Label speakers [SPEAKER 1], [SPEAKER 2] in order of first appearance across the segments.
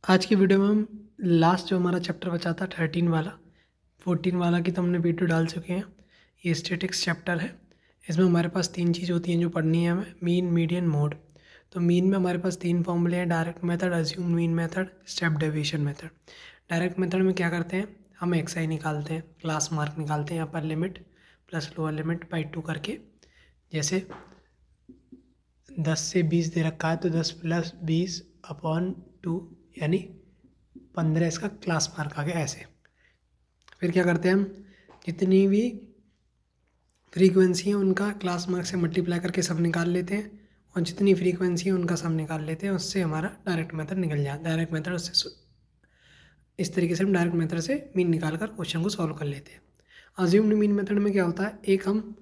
[SPEAKER 1] आज की वीडियो में हम लास्ट जो हमारा चैप्टर बचा था 13 वाला 14 वाला की तो हमने वीडियो डाल चुके हैं। ये स्टैटिक्स चैप्टर है। इसमें हमारे पास तीन चीज़ होती हैं जो पढ़नी है हमें, मीन, मीडियन, मोड। तो मीन में हमारे पास तीन फॉर्मूले हैं, direct method, assume mean method, step deviation method. Direct method में क्या करते हैं, हम एक्स आई निकालते हैं, क्लास मार्क निकालते हैं, upper limit plus lower limit by 2 करके। जैसे 10 से 20 दे रखा है तो 10 प्लस 20 अपॉन 2 यानी 15 इसका क्लास मार्क आ गया। ऐसे फिर क्या करते हैं हम, जितनी भी फ्रीक्वेंसी है उनका क्लास मार्क से मल्टीप्लाई करके सब निकाल लेते हैं, और जितनी फ्रीक्वेंसी है उनका सब निकाल लेते हैं। उससे हमारा डायरेक्ट मेथड निकल जाता है। डायरेक्ट मेथड उससे इस तरीके से हम डायरेक्ट मेथड से मीन निकाल कर क्वेश्चन को सॉल्व कर लेते हैं। अज्यूम्ड मीन मेथड में क्या होता है, एक हम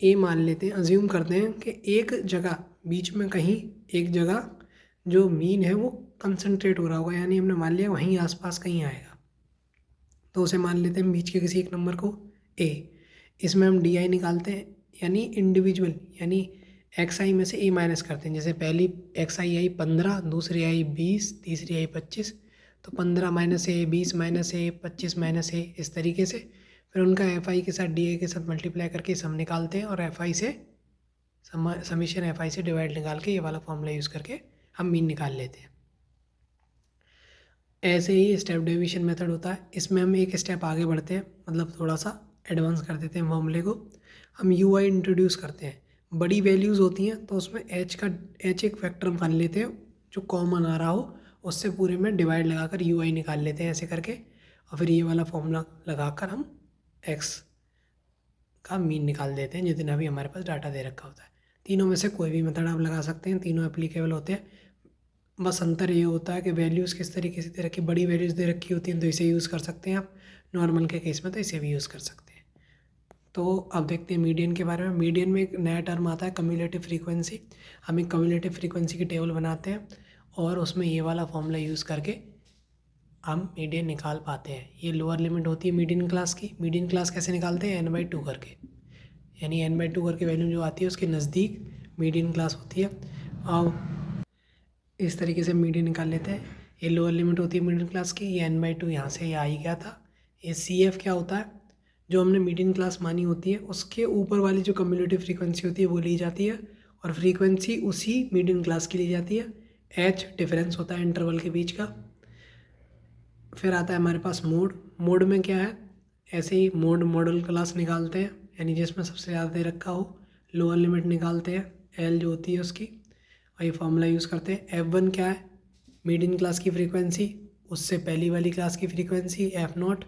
[SPEAKER 1] ए मान लेते हैं, अज्यूम करते हैं कि एक जगह बीच में कहीं एक जगह जो मीन है वो कंसंट्रेट हो रहा होगा, यानी हमने मान लिया वहीं आसपास कहीं आएगा, तो उसे मान लेते हैं बीच के किसी एक नंबर को ए। इसमें हम डी आई निकालते हैं, यानी इंडिविजुअल, यानी एक्स आई में से ए माइनस करते हैं। जैसे पहली एक्स आई आई 15, दूसरी आई 20, तीसरी आई 25, तो 15 माइनस ए, 20 माइनस ए, 25 माइनस ए, इस तरीके से। फिर उनका एफ आई के साथ डी आई के साथ मल्टीप्लाई करके सम निकालते हैं, और एफ आई से समीशन एफ आई से डिवाइड निकाल के ये वाला फॉर्मूला यूज़ करके हम मीन निकाल लेते हैं। ऐसे ही स्टेप डेविएशन मेथड होता है। इसमें हम एक स्टेप आगे बढ़ते हैं, मतलब थोड़ा सा एडवांस कर देते हैं फॉर्मूले को। हम यू आई इंट्रोड्यूस करते हैं। बड़ी वैल्यूज़ होती हैं तो उसमें एच एक फैक्टर मान लेते हैं जो कॉमन आ रहा हो, उससे पूरे में डिवाइड लगाकर यू आई निकाल लेते हैं ऐसे करके। और फिर ये वाला फॉर्मूला लगाकर हम एक्स का मीन निकाल देते हैं जितना भी हमारे पास डाटा दे रखा होता है। तीनों में से कोई भी मेथड आप लगा सकते हैं, तीनों एप्लीकेबल होते हैं। बस अंतर ये होता है कि वैल्यूज़ किस तरीके से दे रखी, बड़ी वैल्यूज़ दे रखी होती हैं तो इसे यूज़ कर सकते हैं आप, नॉर्मल के केस में तो इसे भी यूज़ कर सकते हैं। तो अब देखते हैं मीडियन के बारे में। मीडियन में एक नया टर्म आता है, कम्युलेटिव फ्रीक्वेंसी। हम एक कम्युलेटिव फ्रीक्वेंसी की टेबल बनाते हैं और उसमें ये वाला फॉर्मूला यूज़ करके हम मीडियन निकाल पाते हैं। ये लोअर लिमिट होती है मीडियन क्लास की। मीडियन क्लास कैसे निकालते हैं, n/2 करके, यानी n/2 करके वैल्यू जो आती है उसके नज़दीक मीडियन क्लास होती है। और इस तरीके से मीडियन निकाल लेते हैं। ये लोअर लिमिट होती है मीडियन क्लास की, ये n/2 यहाँ से ये आ ही गया था। ये सी एफ क्या होता है, जो हमने मीडियन क्लास मानी होती है उसके ऊपर वाली जो कम्युलेटिव फ्रीक्वेंसी होती है वो ली जाती है, और फ्रीक्वेंसी उसी मीडियन क्लास की ली जाती है। एच डिफरेंस होता है इंटरवल के बीच का। फिर आता है हमारे पास मोड। मोड में क्या है, ऐसे ही मोड मॉडल क्लास निकालते हैं, यानी जिसमें सबसे ज़्यादा दे रखा हो। लोअर लिमिट निकालते हैं, एल जो होती है उसकी, और ये फॉर्मूला यूज़ करते हैं। F1 क्या है, मीडियन क्लास की फ्रीक्वेंसी, उससे पहली वाली क्लास की फ्रीक्वेंसी F0,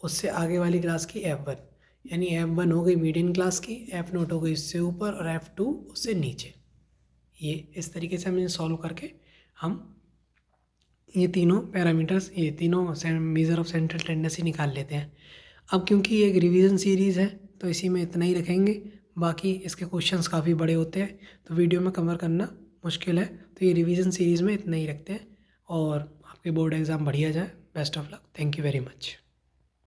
[SPEAKER 1] उससे आगे वाली क्लास की F1, यानी F1 हो गई मीडियन क्लास की, F0 हो गई उससे ऊपर, और F2 उससे नीचे। ये इस तरीके से हम सॉल्व करके हम ये तीनों पैरामीटर्स, ये तीनों मेजर ऑफ सेंट्रल टेंडेंसी निकाल लेते हैं। अब क्योंकि ये एक रिवीजन सीरीज़ है तो इसी में इतना ही रखेंगे, बाकी इसके क्वेश्चंस काफ़ी बड़े होते हैं तो वीडियो में कवर करना मुश्किल है, तो ये रिवीजन सीरीज़ में इतना ही रखते हैं। और आपके बोर्ड एग्ज़ाम बढ़िया जाए। Best of luck. Thank you very much.